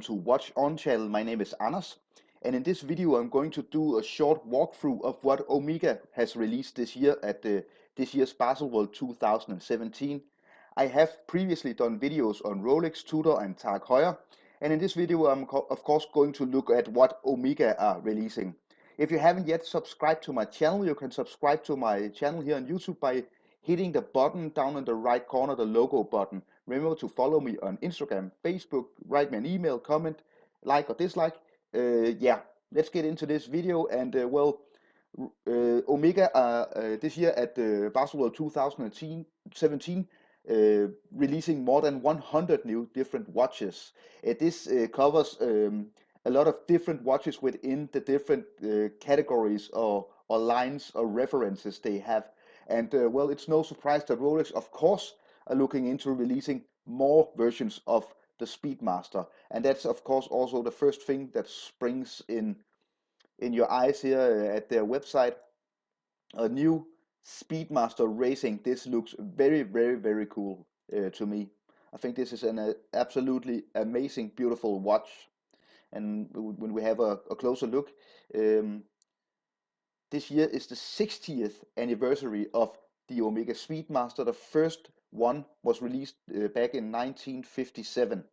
to Watch On channel. My name is Anders, and in this video I'm going to do a short walkthrough of what Omega has released this year at this year's Baselworld 2017. I have previously done videos on Rolex, Tudor and Tag Heuer, and in this video I'm of course going to look at what Omega are releasing. If you haven't yet subscribed to my channel, you can subscribe to my channel here on YouTube by hitting the button down in the right corner, the logo button. Remember to follow me on Instagram, Facebook, write me an email, comment, like or dislike. Yeah, let's get into this video. And Omega this year at Baselworld 2017 releasing more than 100 new different watches. This covers a lot of different watches within the different categories or lines or references they have. And it's no surprise that Rolex, of course, are looking into releasing more versions of the Speedmaster, and that's of course also the first thing that springs in your eyes here at their website. A new Speedmaster Racing. This looks very cool to me. I think this is an absolutely amazing, beautiful watch. And when we have a closer look, this year is the 60th anniversary of the Omega Speedmaster. The first one was released back in 1957.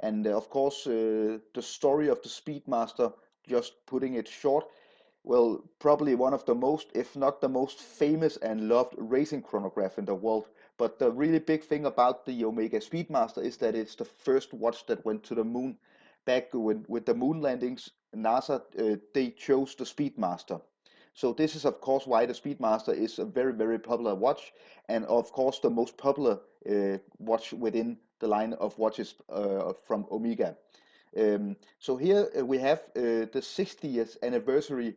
And of course, the story of the Speedmaster, just putting it short, well, probably one of the most, if not the most famous and loved racing chronograph in the world. But the really big thing about the Omega Speedmaster is that it's the first watch that went to the moon. Back with the moon landings, NASA, they chose the Speedmaster. So this is of course why the Speedmaster is a very popular watch, and of course the most popular watch within the line of watches from Omega. So here we have the 60th anniversary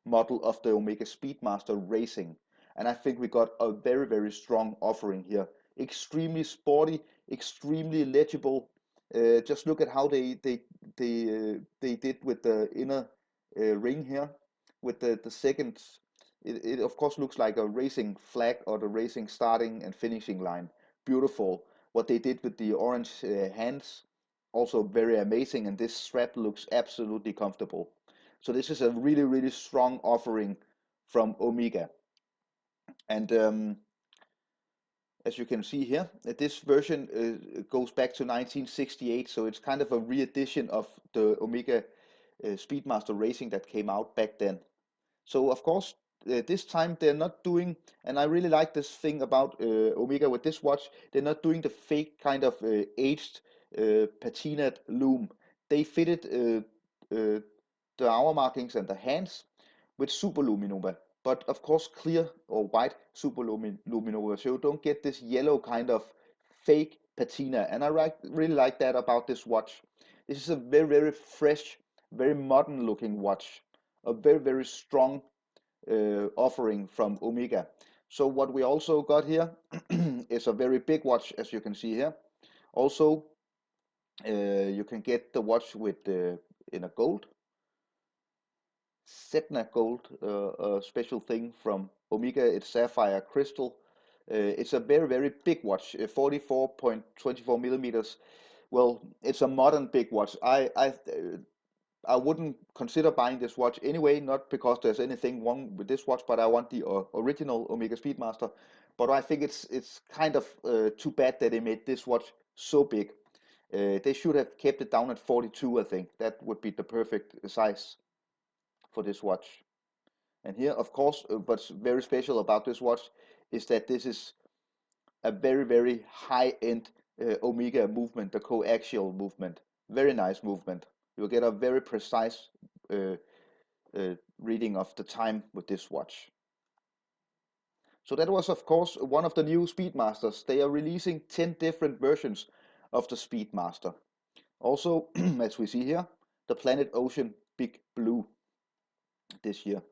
model of the Omega Speedmaster Racing, and I think we got a very strong offering here. Extremely sporty, extremely legible. Just look at how they did with the inner ring here, with the seconds. It of course looks like a racing flag or the racing starting and finishing line. Beautiful. What they did with the orange hands, also very amazing, and this strap looks absolutely comfortable. So this is a really strong offering from Omega. And as you can see here, this version goes back to 1968, so it's kind of a re-edition of the Omega Speedmaster Racing that came out back then. So of course, this time they're not doing, and I really like this thing about Omega with this watch, they're not doing the fake kind of aged patinaed lume. They fitted the hour markings and the hands with super luminova, but of course clear or white super luminova, so you don't get this yellow kind of fake patina. And I really like that about this watch. This is a very fresh, very modern looking watch, a very strong offering from Omega. So what we also got here is a very big watch, as you can see here. Also, you can get the watch with in a gold, Setna gold, a special thing from Omega. It's sapphire crystal. It's a very big watch, 44.24 millimeters. Well, it's a modern big watch. I wouldn't consider buying this watch anyway, not because there's anything wrong with this watch, but I want the original Omega Speedmaster. But I think it's kind of too bad that they made this watch so big. They should have kept it down at 42, I think. That would be the perfect size for this watch. And here, of course, what's very special about this watch is that this is a very high-end Omega movement, the coaxial movement. Very nice movement. You'll get a very precise reading of the time with this watch. So that was of course one of the new Speedmasters. They are releasing 10 different versions of the Speedmaster. Also, as we see here, the Planet Ocean Big Blue this year.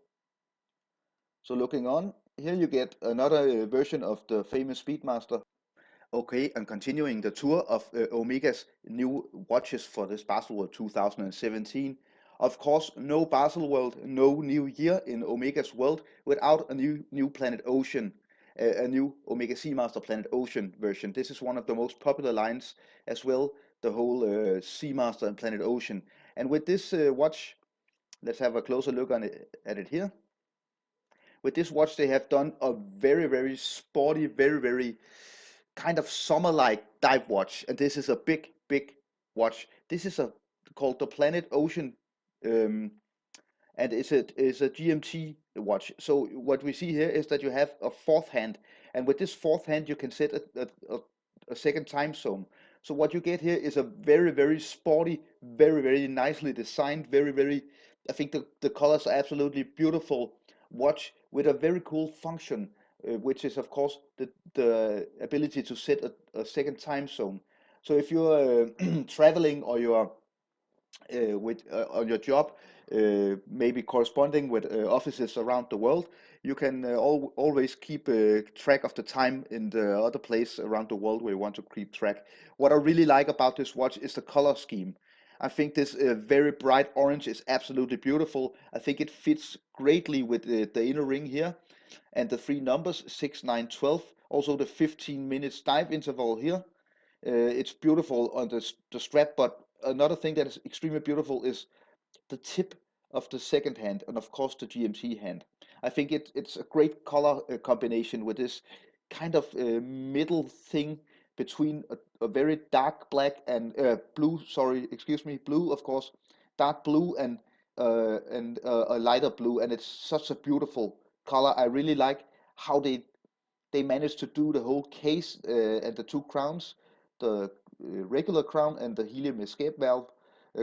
So looking on, here you get another version of the famous Speedmaster. Okay, and continuing the tour of Omega's new watches for this Baselworld 2017. Of course, no Baselworld, no new year in Omega's world without a new Planet Ocean, a new Omega Seamaster Planet Ocean version. This is one of the most popular lines as well. the whole Seamaster and Planet Ocean. And with this watch, let's have a closer look on at it here. With this watch, they have done a very, very sporty, very, very kind of summer-like dive watch. And this is a big, big watch. This is a called the Planet Ocean, um, and it's a GMT watch. So what we see here is that you have a fourth hand, and with this fourth hand, you can set a second time zone. So what you get here is a very, very sporty, very, very nicely designed, very, very, I think the colors are absolutely beautiful watch with a very cool function, which is of course the ability to set a second time zone. So if you're traveling or you're with on your job, maybe corresponding with offices around the world, you can always keep track of the time in the other place around the world where you want to keep track. What I really like about this watch is the color scheme. I think this very bright orange is absolutely beautiful. I think it fits greatly with the inner ring here and the three numbers 6, 9, 12. Also the 15 minutes dive interval here. It's beautiful on the strap, but another thing that is extremely beautiful is the tip of the second hand and of course the GMT hand. I think it's a great color combination with this kind of middle thing between a very dark black and blue, sorry, excuse me, blue of course, dark blue and a lighter blue, and it's such a beautiful color. I really like how they managed to do the whole case and the two crowns, the regular crown and the helium escape valve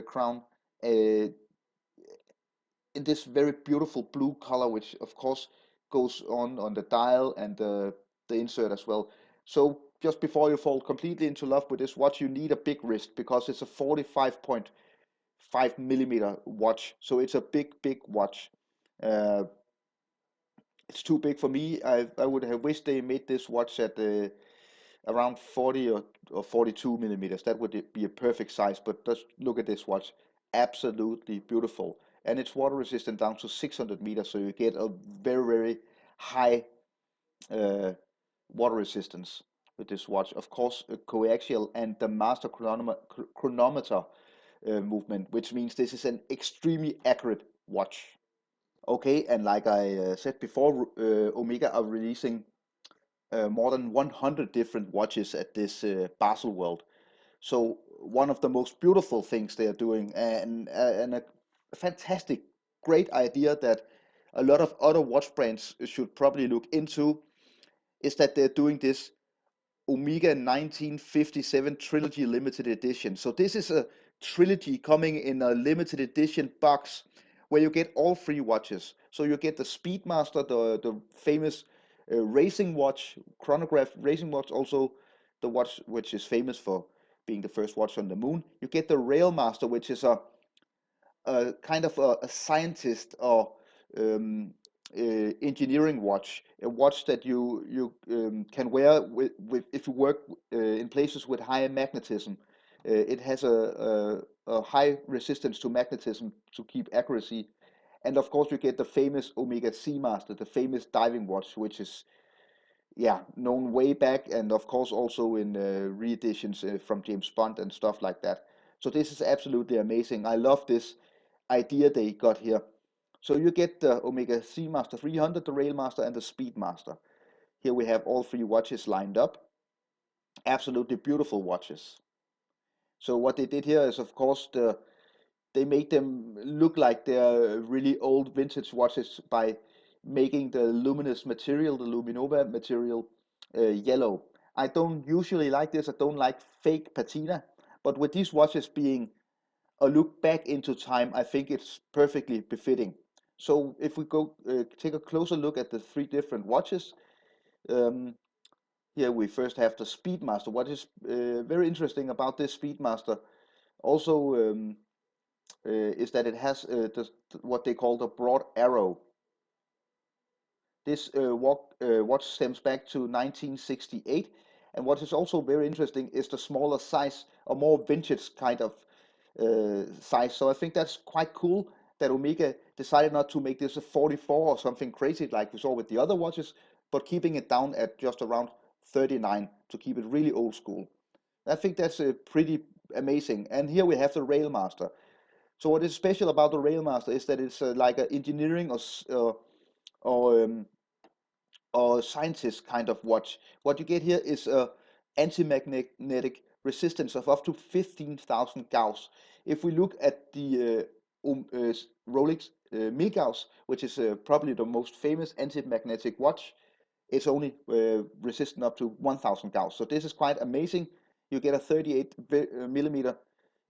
crown, uh, in this very beautiful blue color, which of course goes on the dial and the insert as well. So just before you fall completely into love with this watch, you need a big wrist because it's a 45.5 millimeter watch. So it's a big, big watch. Uh, it's too big for me. I would have wished they made this watch at around 40 or 42 millimeters. That would be a perfect size. But just look at this watch. Absolutely beautiful. And it's water resistant down to 600 meters. So you get a very, very high uh, water resistance with this watch. Of course, a coaxial and the master chronometer movement, which means this is an extremely accurate watch. Okay, and like I said before, Omega are releasing more than 100 different watches at this Baselworld. So one of the most beautiful things they are doing, and a fantastic, great idea that a lot of other watch brands should probably look into, is that they're doing this Omega 1957 Trilogy limited edition. So this is a trilogy coming in a limited edition box where you get all three watches. So you get the Speedmaster, the famous racing watch, chronograph racing watch, also the watch which is famous for being the first watch on the moon. You get the Railmaster, which is a kind of a scientist or um, engineering watch, a watch that you can wear with if you work in places with high magnetism. It has a high resistance to magnetism to keep accuracy, and of course you get the famous Omega Seamaster, the famous diving watch, which is yeah known way back, and of course also in re-editions from James Bond and stuff like that. So this is absolutely amazing. I love this idea they got here. So you get the Omega Seamaster 300, the Railmaster, and the Speedmaster. Here we have all three watches lined up. Absolutely beautiful watches. So what they did here is, of course, they made them look like they're really old vintage watches by making the luminous material, the luminova material, yellow. I don't usually like this. I don't like fake patina, but with these watches being a look back into time, I think it's perfectly befitting. So if we go take a closer look at the three different watches, um, here we first have the Speedmaster. What is very interesting about this Speedmaster also is that it has what they call the broad arrow. This watch stems back to 1968, and what is also very interesting is the smaller size, a more vintage kind of size. So I think that's quite cool that Omega decided not to make this a 44 or something crazy like we saw with the other watches, but keeping it down at just around 39 to keep it really old school. I think that's pretty amazing. And here we have the Railmaster. So what is special about the Railmaster is that it's like an engineering or or scientist kind of watch. What you get here is a anti-magnetic resistance of up to 15,000 Gauss. If we look at the Rolex Milgauss, which is probably the most famous anti-magnetic watch, it's only resistant up to 1,000 Gauss. So this is quite amazing. You get a 38 millimeter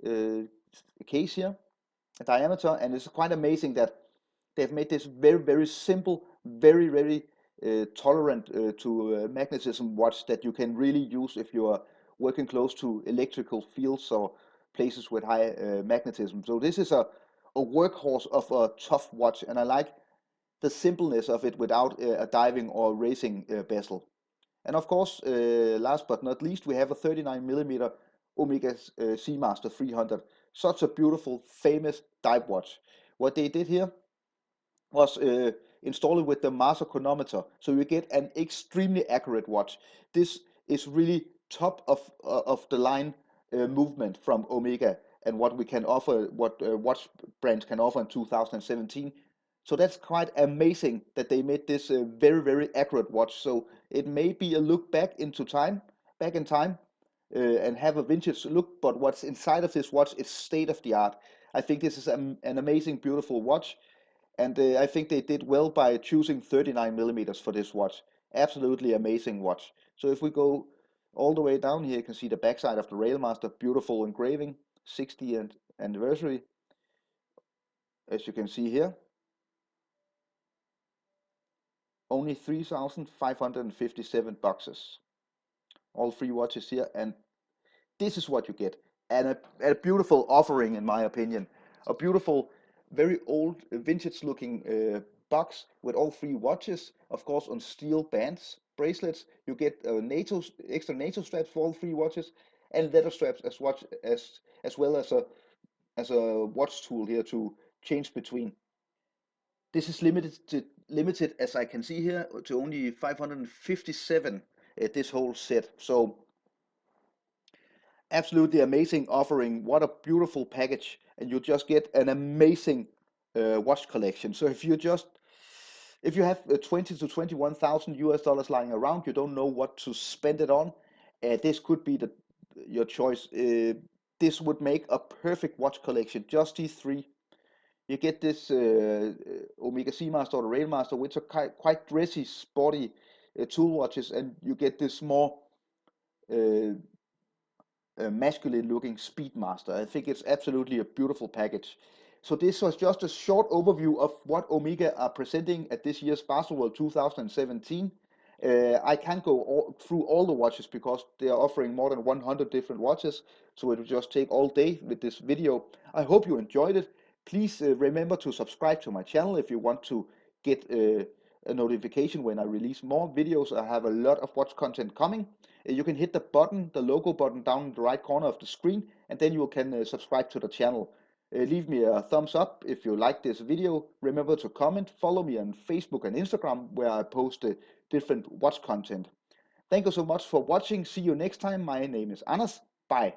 uh, case here, diameter, and it's quite amazing that they've made this very simple, very tolerant to magnetism watch that you can really use if you are working close to electrical fields or places with high magnetism. So this is a workhorse of a tough watch, and I like the simpleness of it without a diving or racing bezel. And of course, last but not least, we have a 39 millimeter Omega Seamaster 300. Such a beautiful, famous dive watch. What they did here was installed with the master chronometer, so you get an extremely accurate watch. This is really top of the line movement from Omega and what we can offer, what watch brands can offer in 2017. So that's quite amazing that they made this very accurate watch. So it may be a look back in time, and have a vintage look. But what's inside of this watch is state of the art. I think this is an amazing, beautiful watch, and I think they did well by choosing 39 millimeters for this watch. Absolutely amazing watch. So if we go all the way down here, you can see the backside of the Railmaster, beautiful engraving, 60th anniversary, as you can see here. Only 3,557 boxes. All free watches here, and this is what you get. And a beautiful offering, in my opinion. A beautiful, very old, vintage looking box with all three watches, of course, on steel bands, bracelets. You get extra NATO straps for all three watches, and leather straps as well as a watch tool here to change between. This is limited, as I can see here, to only 557 this whole set. So absolutely amazing offering. What a beautiful package, and you just get an amazing watch collection. So if you have 20 to 21,000 US dollars lying around, you don't know what to spend it on, this could be your choice. This would make a perfect watch collection. Just these three. You get this Omega Seamaster or the Railmaster, which are quite dressy, sporty tool watches, and you get this more uh, masculine looking Speedmaster. I think it's absolutely a beautiful package. So this was just a short overview of what Omega are presenting at this year's Baselworld 2017. I can't go through all the watches because they are offering more than 100 different watches, so it will just take all day with this video. I hope you enjoyed it. Please remember to subscribe to my channel if you want to get a notification when I release more videos. I have a lot of watch content coming. You can hit the logo button down in the right corner of the screen, and then you can subscribe to the channel. Leave me a thumbs up if you like this video. Remember to comment, follow me on Facebook and Instagram where I post different watch content. Thank you so much for watching. See you next time. My name is Anders. Bye.